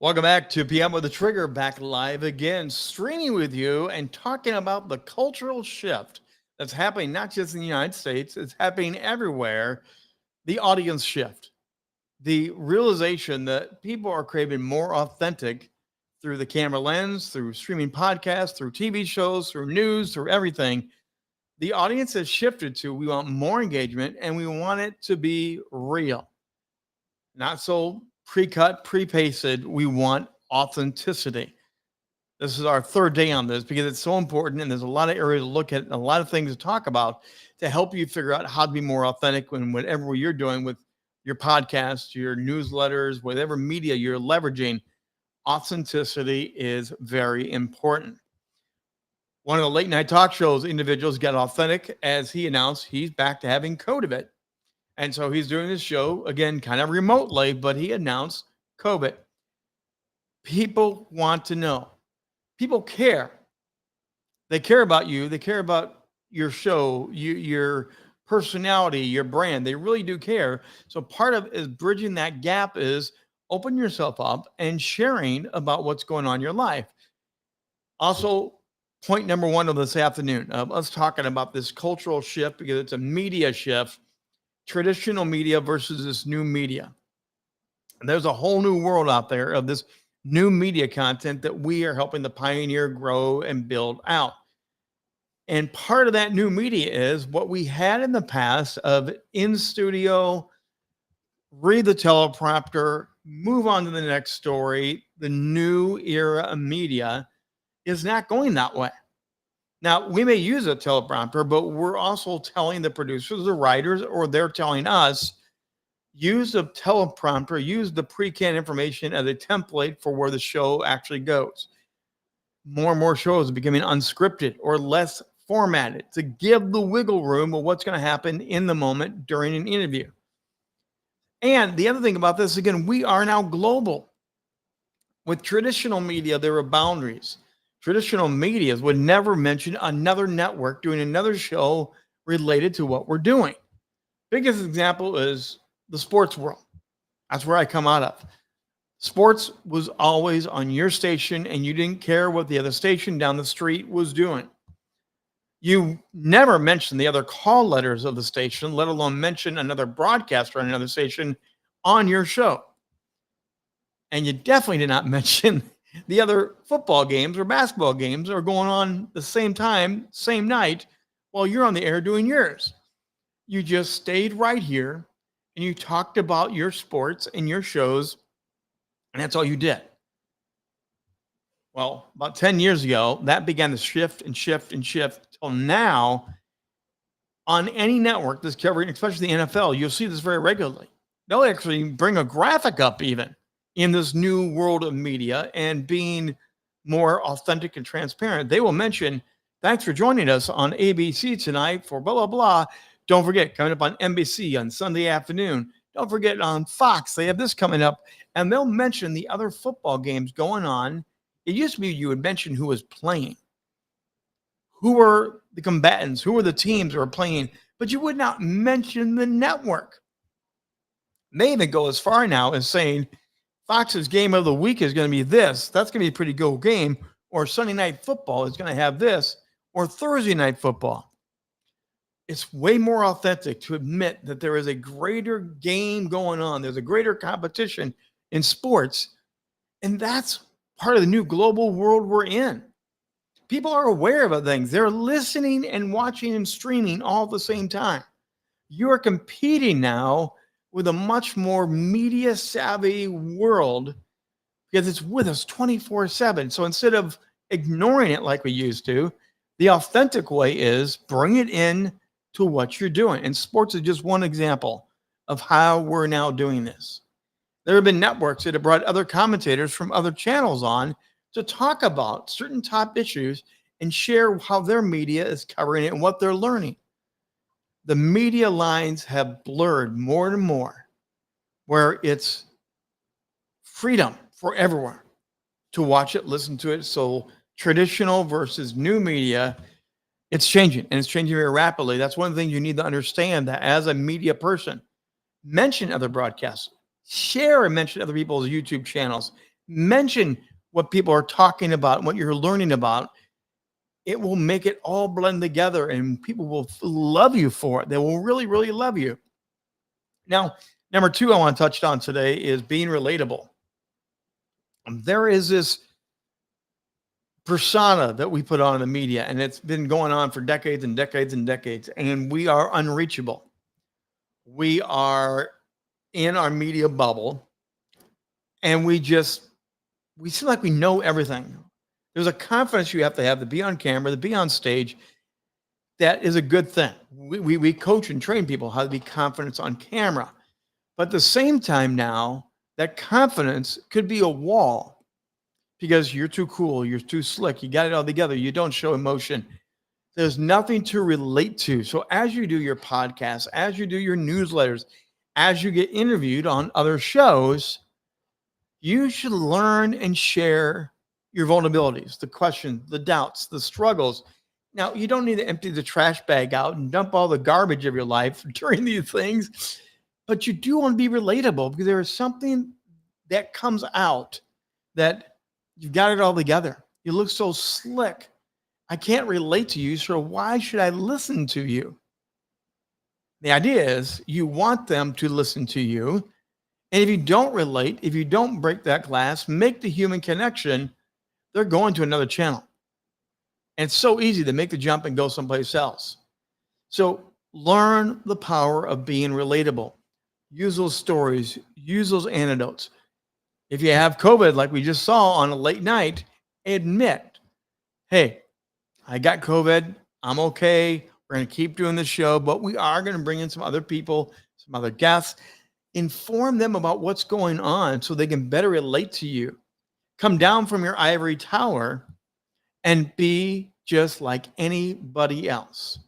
Welcome back to PM with the Trigger, back live again, streaming with you and talking about the cultural shift that's happening not just in the United States, it's happening everywhere. The audience shift, the realization that people are craving more authentic through the camera lens, through streaming podcasts, through TV shows, through news, through everything. The audience has shifted to we want more engagement and we want it to be real, not so pre-cut, pre-pasted. We want authenticity. This is our third day on this because it's so important, and there's a lot of areas to look at and a lot of things to talk about to help you figure out how to be more authentic when whatever you're doing with your podcast, your newsletters, whatever media you're leveraging. Authenticity is very important. One of the late night talk shows individuals got authentic as he announced he's back to having COVID. And so he's doing this show again, kind of remotely, but he announced COVID. People want to know. People care. They care about you. They care about your show, your personality, your brand. They really do care. So part of is bridging that gap is open yourself up and sharing about what's going on in your life. Also, point number one of this afternoon, us talking about this cultural shift because it's a media shift, traditional media versus this new media. And there's a whole new world out there of this new media content that we are helping to pioneer, grow, and build out. And part of that new media is what we had in the past of in studio, read the teleprompter, move on to the next story. The new era of media is not going that way. Now, we may use a teleprompter, but we're also telling the producers, the writers, or they're telling us, use the teleprompter, use the pre-canned information as a template for where the show actually goes. More and more shows are becoming unscripted or less formatted to give the wiggle room of what's going to happen in the moment during an interview. And the other thing about this, again, we are now global. With traditional media, there are boundaries. Traditional media would never mention another network doing another show related to what we're doing. Biggest example is the sports world. That's where I come out of. Sports was always on your station, and you didn't care what the other station down the street was doing. You never mentioned the other call letters of the station, let alone mention another broadcaster on another station on your show. And you definitely did not mention the other football games or basketball games are going on the same time, same night, while you're on the air doing yours. You just stayed right here and you talked about your sports and your shows, and that's all you did. Well, about 10 years ago, that began to shift and shift and shift till now. On any network that's covering, especially the NFL, you'll see this very regularly. They'll actually bring a graphic up even in this new world of media and being more authentic and transparent. They will mention, thanks for joining us on ABC tonight for blah, blah, blah. Don't forget, coming up on NBC on Sunday afternoon. Don't forget on Fox, they have this coming up. And they'll mention the other football games going on. It used to be you would mention who was playing, who were the combatants, who were the teams that were playing, but you would not mention the network. They even go as far now as saying, Fox's game of the week is going to be this. That's going to be a pretty good game. Or Sunday Night Football is going to have this. Or Thursday Night Football. It's way more authentic to admit that there is a greater game going on. There's a greater competition in sports. And that's part of the new global world we're in. People are aware of things. They're listening and watching and streaming all at the same time. You're competing now with a much more media savvy world because it's with us 24/7. So instead of ignoring it like we used to, the authentic way is bring it in to what you're doing. And sports is just one example of how we're now doing this. There have been networks that have brought other commentators from other channels on to talk about certain top issues and share how their media is covering it and what they're learning. The media lines have blurred more and more, where it's freedom for everyone to watch it, listen to it. So traditional versus new media, it's changing, and it's changing very rapidly. That's one of the things you need to understand, that as a media person, mention other broadcasts, share and mention other people's YouTube channels. Mention what people are talking about, what you're learning about. It will make it all blend together and people will love you for it. They will really, really love you. Now, number two I want to touch on today is being relatable. There is this persona that we put on in the media, and it's been going on for decades and decades and decades, and we are unreachable. We are in our media bubble, and we seem like we know everything. There's a confidence you have to be on camera, to be on stage. That is a good thing. We coach and train people how to be confident on camera. But at the same time now, that confidence could be a wall because you're too cool, you're too slick, you got it all together, you don't show emotion. There's nothing to relate to. So as you do your podcasts, as you do your newsletters, as you get interviewed on other shows, you should learn and share your vulnerabilities, the questions, the doubts, the struggles. Now, you don't need to empty the trash bag out and dump all the garbage of your life during these things, but you do want to be relatable because there is something that comes out that you've got it all together. You look so slick. I can't relate to you, so why should I listen to you? The idea is you want them to listen to you. And if you don't relate, if you don't break that glass, make the human connection, they're going to another channel. And it's so easy to make the jump and go someplace else. So learn the power of being relatable. Use those stories, use those anecdotes. If you have COVID, like we just saw on a late night, admit, hey, I got COVID. I'm okay. We're going to keep doing the show, but we are going to bring in some other people, some other guests. Inform them about what's going on so they can better relate to you. Come down from your ivory tower and be just like anybody else.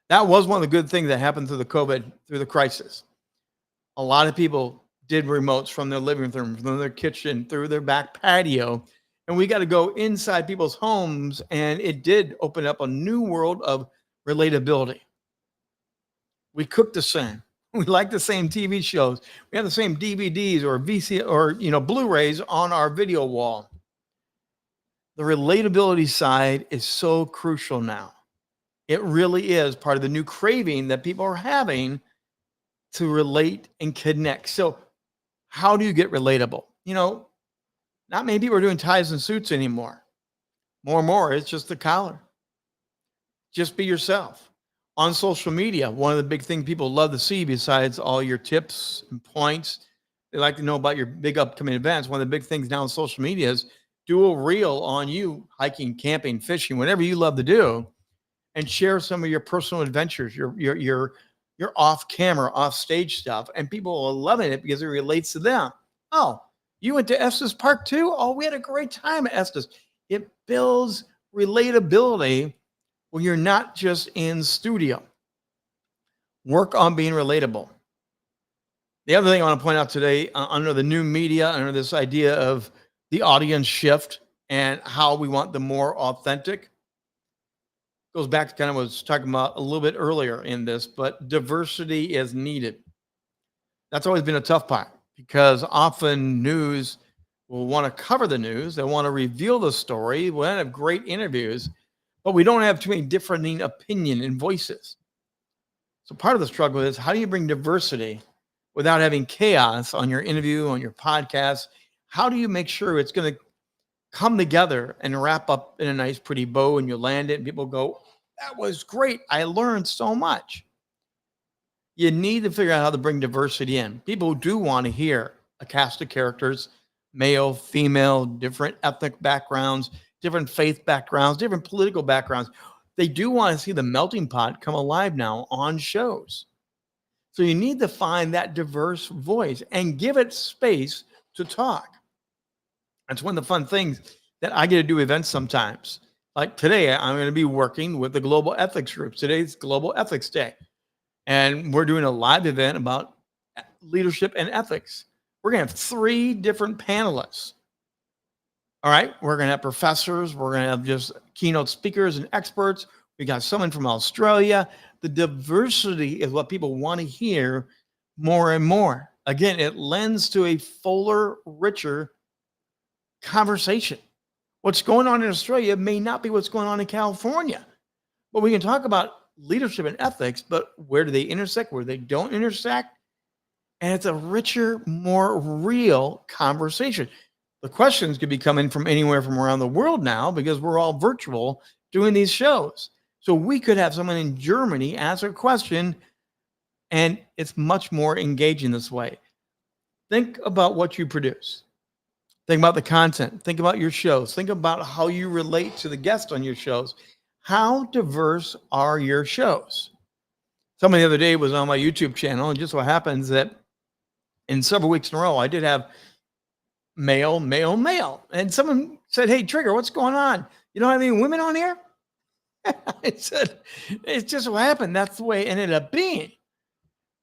That was one of the good things that happened through the COVID, through the crisis. A lot of people did remotes from their living room, from their kitchen, through their back patio. And we got to go inside people's homes. And it did open up a new world of relatability. We cook the same. We like the same TV shows. We have the same DVDs or VC or Blu-rays on our video wall. The relatability side is so crucial now. It really is part of the new craving that people are having to relate and connect. So how do you get relatable? Not many people are doing ties and suits anymore. More and more, it's just the collar. Just be yourself. On social media, one of the big things people love to see besides all your tips and points, they like to know about your big upcoming events. One of the big things now on social media is do a reel on you hiking, camping, fishing, whatever you love to do, and share some of your personal adventures, your off camera, off stage stuff, and people are loving it because it relates to them. Oh, you went to Estes Park too? Oh, we had a great time at Estes. It builds relatability when you're not just in studio. Work on being relatable. The other thing I want to point out today, under the new media, under this idea of the audience shift and how we want the more authentic, goes back to kind of what I was talking about a little bit earlier in this, but diversity is needed. That's always been a tough part because often news will want to cover the news. They want to reveal the story. We'll have great interviews, but we don't have too many differing opinion and voices. So part of the struggle is how do you bring diversity without having chaos on your interview, on your podcast? How do you make sure it's going to come together and wrap up in a nice, pretty bow and you land it and people go, that was great. I learned so much. You need to figure out how to bring diversity in. People do want to hear a cast of characters, male, female, different ethnic backgrounds, different faith backgrounds, different political backgrounds. They do want to see the melting pot come alive now on shows. So you need to find that diverse voice and give it space to talk. That's one of the fun things that I get to do events sometimes. Like today, I'm going to be working with the Global Ethics Group. Today's Global Ethics Day. And we're doing a live event about leadership and ethics. We're going to have 3 different panelists. All right. We're going to have professors. We're going to have just keynote speakers and experts. We got someone from Australia. The diversity is what people want to hear more and more. Again, it lends to a fuller, richer conversation. What's going on in Australia may not be what's going on in California. But we can talk about leadership and ethics, but where do they intersect, where they don't intersect? And it's a richer, more real conversation. The questions could be coming from anywhere from around the world now because we're all virtual doing these shows. So we could have someone in Germany ask a question, and it's much more engaging this way. Think about what you produce. Think about the content. Think about your shows. Think about how you relate to the guests on your shows. How diverse are your shows? Someone the other day was on my YouTube channel, and just so happens that in several weeks in a row, I did have male, male, male. And someone said, "Hey, Trigger, what's going on? You don't have any women on here?" I said, "It just so happened that's the way it ended up being."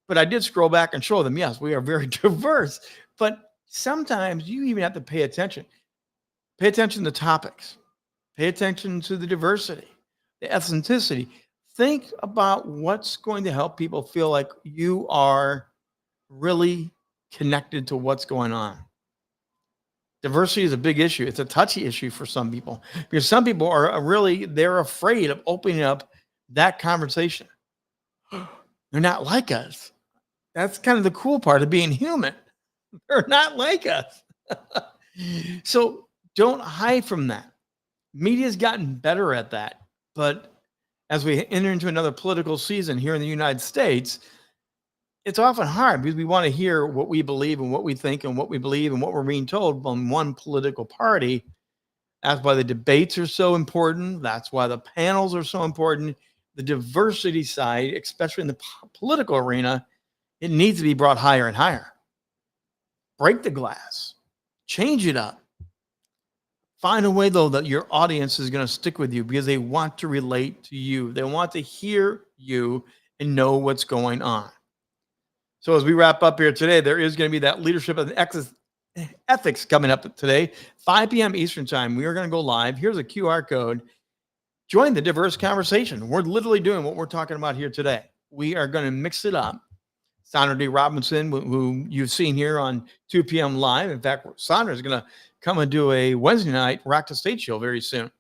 But I did scroll back and show them, yes, we are very diverse. But sometimes you even have to pay attention. Pay attention to topics. Pay attention to the diversity, the ethnicity. Think about what's going to help people feel like you are really connected to what's going on. Diversity is a big issue. It's a touchy issue for some people because some people are really, they're afraid of opening up that conversation. They're not like us. That's kind of the cool part of being human. They're not like us. So don't hide from that. Media's gotten better at that. But as we enter into another political season here in the United States, it's often hard because we want to hear what we believe and what we think and what we believe and what we're being told from one political party. That's why the debates are so important. That's why the panels are so important. The diversity side, especially in the political arena, it needs to be brought higher and higher. Break the glass. Change it up. Find a way, though, that your audience is going to stick with you because they want to relate to you. They want to hear you and know what's going on. So as we wrap up here today, there is going to be that leadership and ethics coming up today, 5 p.m. Eastern time. We are going to go live. Here's a QR code. Join the diverse conversation. We're literally doing what we're talking about here today. We are going to mix it up. Sandra D. Robinson, who you've seen here on 2 p.m. live. In fact, Sandra is going to come and do a Wednesday night Rock the State show very soon.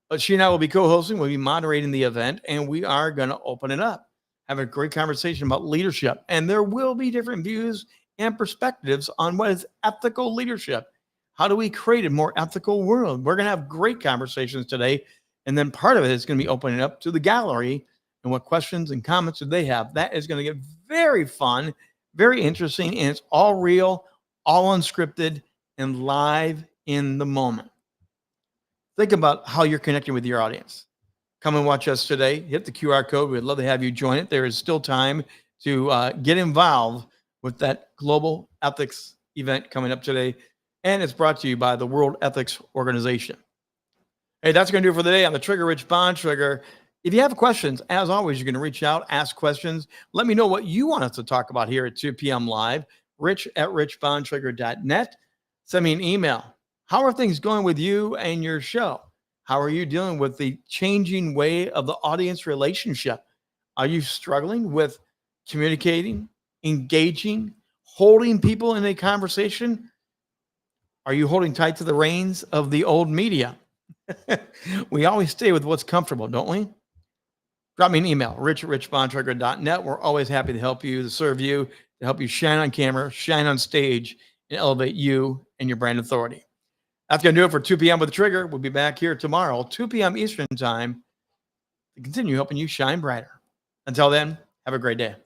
But she and I will be co-hosting. We'll be moderating the event, and we are going to open it up. Have a great conversation about leadership. And there will be different views and perspectives on what is ethical leadership. How do we create a more ethical world? We're going to have great conversations today. And then part of it is going to be opening up to the gallery and what questions and comments do they have. That is going to get very fun, very interesting, and it's all real, all unscripted, and live in the moment. Think about how you're connecting with your audience. Come and watch us today. Hit the QR code. We'd love to have you join it. There is still time to get involved with that global ethics event coming up today. And it's brought to you by the World Ethics Organization. Hey, that's going to do it for the day on the Trigger Rich Bontrager. If you have questions, as always, you're going to reach out, ask questions. Let me know what you want us to talk about here at 2 p.m. live, rich@richbontrager.net. Send me an email. How are things going with you and your show? How are you dealing with the changing way of the audience relationship? Are you struggling with communicating, engaging, holding people in a conversation? Are you holding tight to the reins of the old media? We always stay with what's comfortable, don't we? Drop me an email, rich@richbontrager.net. We're always happy to help you, to serve you, to help you shine on camera, shine on stage, and elevate you and your brand authority. That's going to do it for 2 p.m. with the Trigger. We'll be back here tomorrow, 2 p.m. Eastern time, to continue helping you shine brighter. Until then, have a great day.